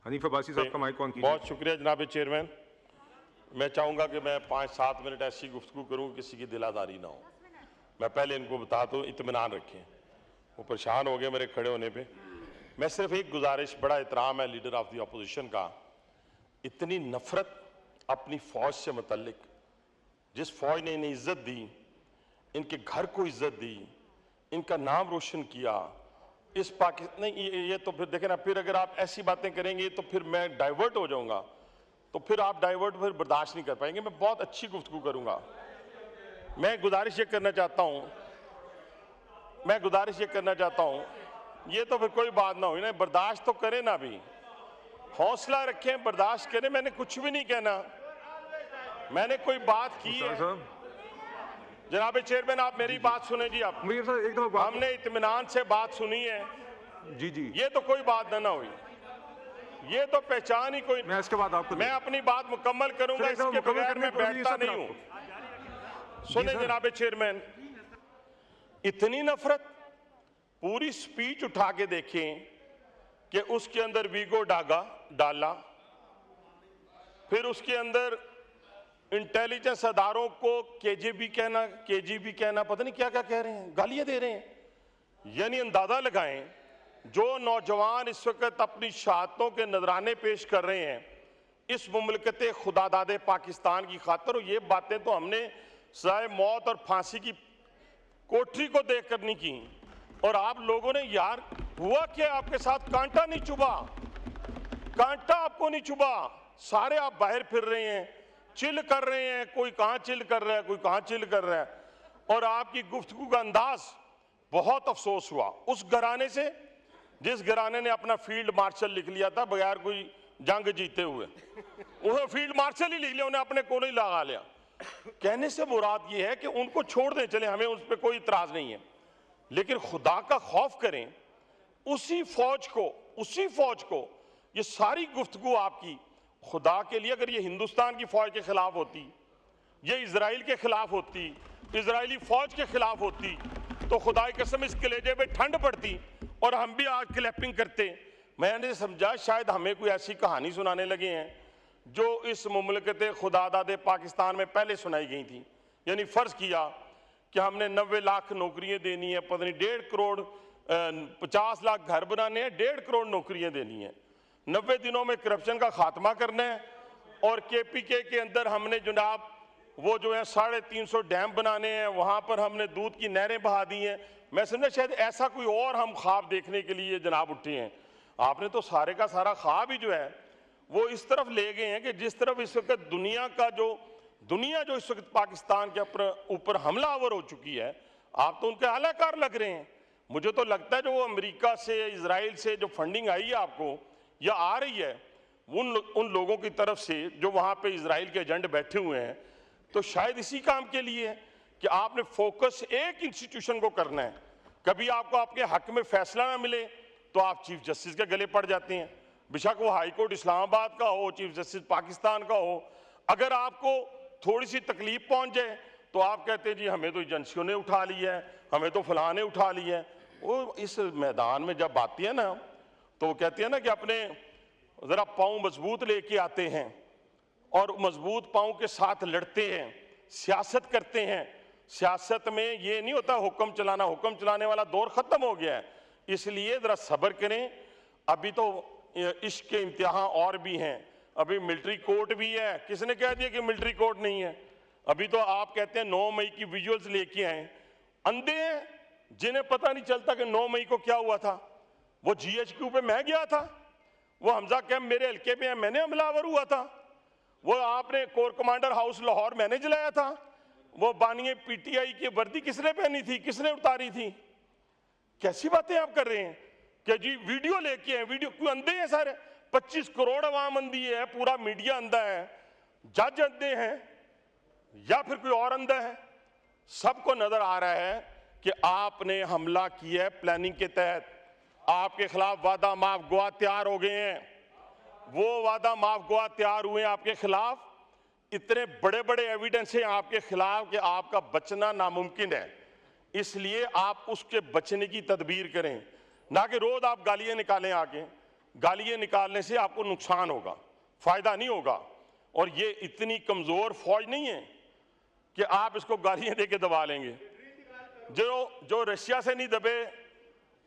हनीफ अब्बासी साहब का mic on कीजिए। बहुत शुक्रिया जनाब चेयरमैन। मैं चाहूँगा कि मैं 5-7 मिनट ऐसी गुफ्तगू करूँ किसी की दिलादारी ना हो। मैं पहले इनको बता दूँ, इत्मीनान रखें, वो परेशान हो गए मेरे खड़े होने पे। मैं सिर्फ एक गुजारिश, बड़ा एहतराम है लीडर ऑफ द अपोजिशन का, इतनी नफरत अपनी फौज से मुतल्लिक, जिस फौज ने इन्हें इज्जत दी, इनके घर को इज्जत दी, इनका नाम रोशन किया, इस पाकिस्तान नहीं, ये तो फिर देखें ना, फिर अगर आप ऐसी बातें करेंगे तो फिर मैं डाइवर्ट हो जाऊंगा, तो फिर आप डाइवर्ट फिर बर्दाश्त नहीं कर पाएंगे। मैं बहुत अच्छी गुफ्तगू करूंगा। मैं गुजारिश ये करना चाहता हूं, ये तो फिर कोई बात ना हुई ना, बर्दाश्त तो करें ना, भी हौसला रखें, बर्दाश्त करें। मैंने कुछ भी नहीं कहना, मैंने कोई बात की है। जनाब चेयरमैन, आप मेरी बात सुने जी। आप हमने इत्मीनान से बात सुनी है जी जी, ये तो कोई बात ना हुई, ये तो पहचान ही कोई। मैं इसके बाद आपको मैं अपनी बात मुकम्मल करूंगा, इसके बगैर मैं बैठता नहीं हूं। सुने जनाब चेयरमैन, इतनी नफरत, पूरी स्पीच उठा के देखें कि उसके अंदर वीगो डाला, फिर उसके अंदर इंटेलिजेंस अदारों को केजीबी कहना, पता नहीं क्या क्या कह रहे हैं, गालियां दे रहे हैं। यानी अंदाजा लगाएं, जो नौजवान इस वक्त अपनी शहादतों के नजराने पेश कर रहे हैं इस मुमलकत खुदादादे पाकिस्तान की खातर, और ये बातें तो हमने सजाए मौत और फांसी की कोठरी को देख कर नहीं की। और आप लोगों ने, यार हुआ क्या आपके साथ? कांटा नहीं चुभा, कांटा आपको नहीं चुभा। सारे आप बाहर फिर रहे हैं, चिल कर रहे हैं, कोई कहां चिल कर रहा है, कोई कहां चिल कर रहा है। और आपकी गुफ्तगू का अंदाज, बहुत अफसोस हुआ उस घराने से जिस घराने ने अपना फील्ड मार्शल लिख लिया था बगैर कोई जंग जीते हुए। उन्होंने फील्ड मार्शल ही लिख लिया, उन्हें अपने को नहीं लगा लिया। कहने से मुराद ये है कि उनको छोड़ दें, चले, हमें उस पर कोई इतराज नहीं है, लेकिन खुदा का खौफ करें। उसी फौज को ये सारी गुफ्तगू आपकी, खुदा के लिए अगर ये हिंदुस्तान की फौज के खिलाफ होती, ये इजराइल के खिलाफ होती, इजरायली फौज के खिलाफ होती, तो खुदा की कसम इस कलेजे में ठंड पड़ती और हम भी आज क्लैपिंग करते। मैंने समझा शायद हमें कोई ऐसी कहानी सुनाने लगे हैं जो इस मुमलकत खुदादादे पाकिस्तान में पहले सुनाई गई थी। यानी फर्ज किया कि हमने 90 लाख नौकरियां देनी है, पता नहीं 1.5 करोड़ 50 लाख घर बनाने हैं, 1.5 करोड़ नौकरियां देनी है, 90 दिनों में करप्शन का खात्मा करना है, और केपीके के अंदर हमने जनाब वो जो है 350 डैम बनाने हैं, वहां पर हमने दूध की नहरें बहा दी हैं। मैं समझा शायद ऐसा कोई और हम ख्वाब देखने के लिए जनाब उठे हैं। आपने तो सारे का सारा ख्वाब ही जो है वो इस तरफ ले गए हैं कि जिस तरफ इस वक्त दुनिया जो इस वक्त पाकिस्तान के ऊपर हमलावर हो चुकी है, आप तो उनके आलाकार लग रहे हैं। मुझे तो लगता है जो वो अमेरिका से, इजराइल से जो फंडिंग आई है आपको या आ रही है, उन लोगों की तरफ से जो वहां पे इजराइल के एजेंट बैठे हुए हैं, तो शायद इसी काम के लिए है कि आपने फोकस एक इंस्टीट्यूशन को करना है। कभी आपको आपके हक में फैसला ना मिले तो आप चीफ जस्टिस के गले पड़ जाते हैं, बेशक वो हाई कोर्ट इस्लामाबाद का हो, चीफ जस्टिस पाकिस्तान का हो। अगर आपको थोड़ी सी तकलीफ पहुंच जाए तो आप कहते हैं जी हमें तो एजेंसियों ने उठा लिया है, हमें तो फलां ने उठा लिया है। वो इस मैदान में जब आती है ना, तो वो कहती है ना कि अपने जरा पाँव मजबूत लेके आते हैं और मजबूत पाँव के साथ लड़ते हैं, सियासत करते हैं। सियासत में ये नहीं होता हुक्म चलाना, हुक्म चलाने वाला दौर खत्म हो गया है। इसलिए जरा सब्र करें। अभी तो इश्क के इम्तिहान और भी हैं, अभी मिलिट्री कोर्ट भी है। किसने कह दिया कि मिलिट्री कोर्ट नहीं है? अभी तो आप कहते हैं 9 मई की विजुअल्स लेके आए। अंधे हैं जिन्हें पता नहीं चलता कि 9 मई को क्या हुआ था। वो GHQ पे मैं गया था, वो हमजा कैंप मेरे हल्के में है, मैंने हमलावर हुआ था। वो आपने कोर कमांडर हाउस लाहौर मैंने जलाया था। वो बानिए PTI की वर्दी किसने पहनी थी, किसने उतारी थी? कैसी बातें आप कर रहे हैं कि जी वीडियो लेके आए। वीडियो क्यों? अंधे हैं सारे, 25 करोड़ अवाम अंधी है, पूरा मीडिया अंधा है, जज अंधे हैं या फिर कोई और अंधा है? सबको नजर आ रहा है कि आपने हमला किया है प्लानिंग के तहत। आपके खिलाफ वादा माफ गवाह तैयार हो गए हैं, वो वादा माफ गवाह तैयार हुए हैं आपके खिलाफ। इतने बड़े बड़े एविडेंस हैं आपके खिलाफ कि आपका बचना नामुमकिन है। इसलिए आप उसके बचने की तदबीर करें, ना कि रोज आप गालियां निकालें आगे। गालियां निकालने से आपको नुकसान होगा, फायदा नहीं होगा। और ये इतनी कमजोर फौज नहीं है कि आप इसको गालियां देके दबा लेंगे। जो रशिया से नहीं दबे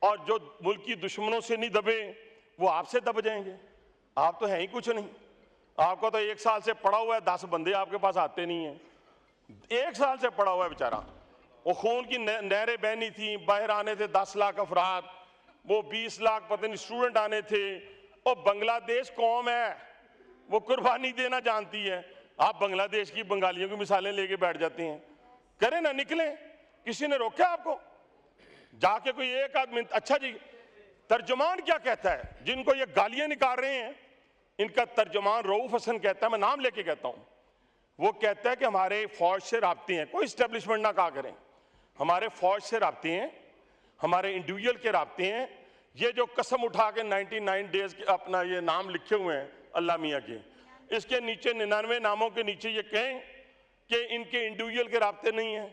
और जो मुल्की दुश्मनों से नहीं दबे वो आपसे दब जाएंगे। आप तो हैं ही कुछ नहीं। आपका तो 1 साल से पड़ा हुआ है, 10 बंदे आपके पास आते नहीं हैं। 1 साल से पड़ा हुआ है बेचारा। वो खून की नहरें बहनी थी, बाहर आने थे 10 लाख अफराद, वो 20 लाख पता नहीं स्टूडेंट आने थे। और बांग्लादेश कौम है, वो कुर्बानी देना जानती है। आप बांग्लादेश की बंगालियों की मिसालें लेके बैठ जाते हैं। करें ना, निकले, किसी ने रोका आपको? जाके कोई एक आदमी, अच्छा जी तर्जुमान क्या कहता है? जिनको ये गालियां निकाल रहे हैं इनका तर्जुमान रऊफ हसन कहता है, मैं नाम लेके कहता हूं, वो कहता है कि हमारे फौज से राब्ते हैं, कोई स्टैब्लिशमेंट ना कहा करें, हमारे फौज से राब्ते हैं, हमारे इंडिविजुअल के राब्ते हैं। ये जो कसम उठा के 99 डेज के अपना ये नाम लिखे हुए हैं अल्लाह मियाँ के, इसके नीचे 99 नामों के नीचे ये कहें कि इनके इंडिविजुअल के राब्ते नहीं है।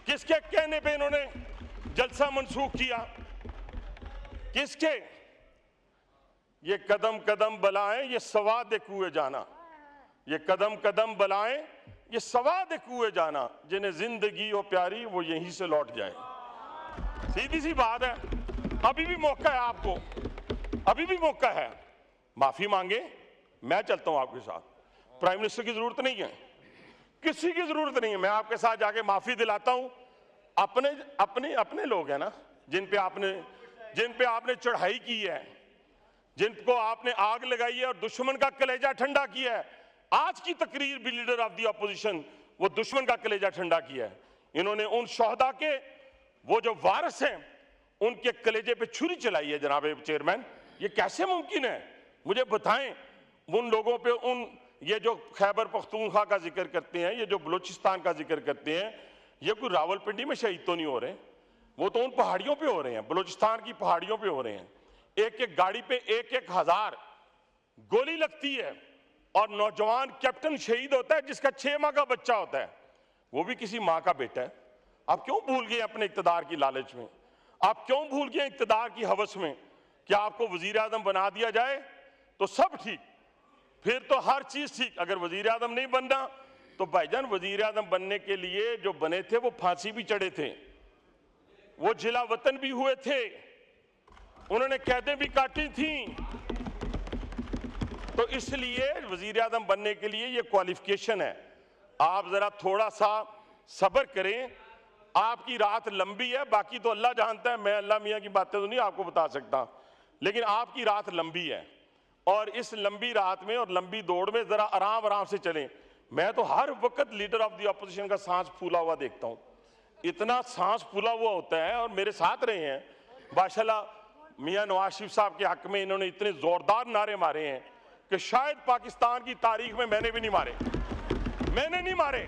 किसके कहने पे इन्होंने जलसा मनसूख किया? किसके? ये कदम कदम बलाएं, ये सवाद कुएं जाना, ये कदम कदम बलाएं, ये सवाद कुएं जाना, जिन्हें जिंदगी हो प्यारी वो यहीं से लौट जाए। सीधी सी बात है। अभी भी मौका है आपको, अभी भी मौका है। माफी मांगे, मैं चलता हूं आपके साथ। प्राइम मिनिस्टर की जरूरत नहीं है, किसी की जरूरत नहीं है। मैं आपके साथ जाके माफी दिलाता हूं। अपने अपने अपने लोग हैं ना, जिन पे आपने चढ़ाई की है, जिनको आपने आग लगाई है और दुश्मन का कलेजा ठंडा किया है। आज की तकरीर भी लीडर ऑफ द ऑपोजिशन वो दुश्मन का कलेजा ठंडा किया है। इन्होंने उन शोहदा के वो जो वारिस हैं उनके कलेजे पे छुरी चलाई है। जनाब चेयरमैन, ये कैसे मुमकिन है? मुझे बताएं। उन लोगों पे ये जो खैबर पख्तूनख्वा का जिक्र करते हैं, ये जो बलूचिस्तान का जिक्र करते हैं, ये कोई रावलपिंडी में शहीद तो नहीं हो रहे, वो तो उन पहाड़ियों पे हो रहे हैं, बलूचिस्तान की पहाड़ियों पे हो रहे हैं। एक एक गाड़ी पे 1-1 हजार गोली लगती है और नौजवान कैप्टन शहीद होता है जिसका 6 माह का बच्चा होता है, वो भी किसी माँ का बेटा है। आप क्यों भूल गए अपने इक्तदार की लालच में? आप क्यों भूल गए इक्तदार की हवस में कि आपको वजीर आजम बना दिया जाए तो सब ठीक, फिर तो हर चीज ठीक। अगर वजीर आजम नहीं बनना तो भाईजान वजीर आजम बनने के लिए जो बने थे वो फांसी भी चढ़े थे, वो जिला वतन भी हुए थे, उन्होंने कैदें भी काटी थी। तो इसलिए वजीर आजम बनने के लिए ये क्वालिफिकेशन है। आप जरा थोड़ा सा सब्र करें। आपकी रात लंबी है, बाकी तो अल्लाह जानता है, मैं अल्लाह मियाँ की बातें तो नहीं आपको बता सकता, लेकिन आपकी रात लंबी है और इस लंबी रात में और लंबी दौड़ में जरा आराम आराम से चलें। मैं तो हर वक्त लीडर ऑफ द ऑपोजिशन का सांस फूला हुआ देखता हूं, इतना सांस फूला हुआ होता है। और मेरे साथ रहे हैं माशाल्लाह मियां नवाज शरीफ साहब के हक में, इन्होंने इतने जोरदार नारे मारे हैं कि शायद पाकिस्तान की तारीख में मैंने भी नहीं मारे, मैंने नहीं मारे,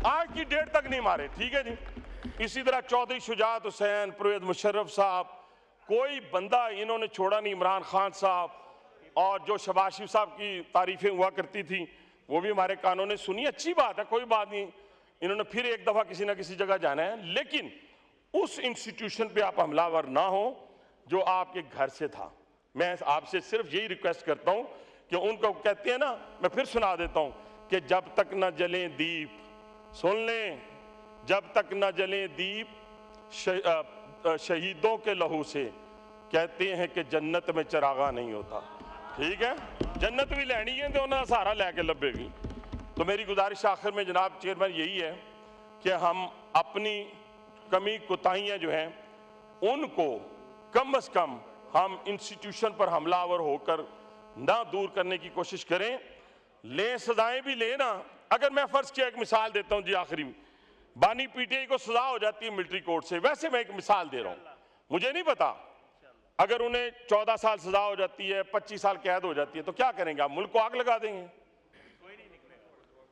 आज की डेट तक नहीं मारे। ठीक है जी। इसी तरह चौधरी शुजात हुसैन, परवेज मुशर्रफ साहब, कोई बंदा इन्होंने छोड़ा नहीं, इमरान खान साहब, और जो शहबाज शरीफ साहब की तारीफें हुआ करती थी वो भी हमारे कानों ने सुनी। अच्छी बात है, कोई बात नहीं, इन्होंने फिर एक दफा किसी ना किसी जगह जाना है, लेकिन उस इंस्टीट्यूशन पे आप हमलावर ना हो जो आपके घर से था। मैं आपसे सिर्फ यही रिक्वेस्ट करता हूं कि उनको कहते हैं ना, मैं फिर सुना देता हूं कि जब तक न जले दीप, सुन लें, जब तक न जले दीप शहीदों के लहू से, कहते हैं कि जन्नत में चरागा नहीं होता। ठीक है, जन्नत भी लैनी है तो उन्होंने सहारा लैके लभेगी। तो मेरी गुजारिश आखिर में जनाब चेयरमैन यही है कि हम अपनी कमी कोताहियां जो हैं उनको कम से कम हम इंस्टीट्यूशन पर हमलावर होकर ना दूर करने की कोशिश करें, लें सजाएं भी लेना। अगर मैं फर्ज किया एक मिसाल देता हूं जी, आखिरी बानी पीटीआई को सजा हो जाती है मिलिट्री कोर्ट से, वैसे मैं एक मिसाल दे रहा हूं, मुझे नहीं पता अगर उन्हें 14 साल सजा हो जाती है, 25 साल कैद हो जाती है तो क्या करेंगे आप? मुल्क को आग लगा देंगे?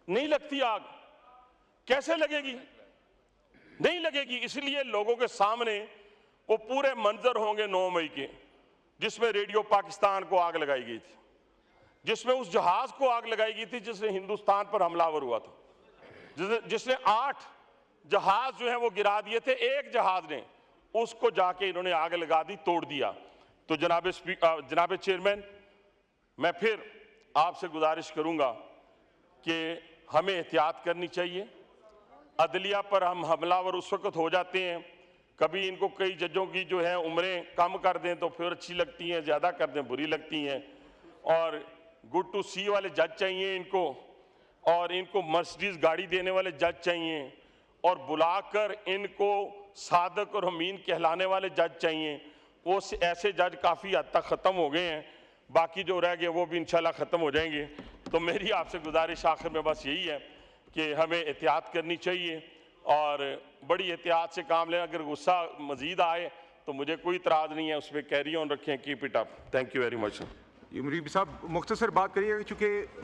नहीं लगती आग, कैसे लगेगी? नहीं लगेगी। इसलिए लोगों के सामने वो पूरे मंजर होंगे 9 मई के, जिसमें रेडियो पाकिस्तान को आग लगाई गई थी, जिसमें उस जहाज को आग लगाई गई थी जिसने हिंदुस्तान पर हमलावर हुआ था, जिसने 8 जहाज जो है वो गिरा दिए थे, एक जहाज ने उसको जाके इन्होंने आग लगा दी, तोड़ दिया। तो जनाब चेयरमैन, मैं फिर आपसे गुजारिश करूंगा कि हमें एहतियात करनी चाहिए। अदलिया पर हम हमलावर उस वक्त हो जाते हैं, कभी इनको कई जजों की जो है उम्रें कम कर दें तो फिर अच्छी लगती हैं, ज़्यादा कर दें बुरी लगती हैं। और गुड टू सी वाले जज चाहिए इनको, और इनको मर्सिडीज गाड़ी देने वाले जज चाहिए, और बुलाकर इनको सादक और अमीन कहलाने वाले जज चाहिए। वो ऐसे जज काफ़ी हद तक ख़त्म हो गए हैं, बाकी जो रह गए वो भी इंशाल्लाह ख़त्म हो जाएंगे। तो मेरी आपसे गुजारिश आखिर में बस यही है कि हमें एहतियात करनी चाहिए और बड़ी एहतियात से काम लें। अगर गुस्सा मजीद आए तो मुझे कोई इतराज़ नहीं है, उस पर कैरी ऑन रखें, keep it up. Thank you very much. ये मुरीब साहब मुख्तसर बात करिएगा, चूँकि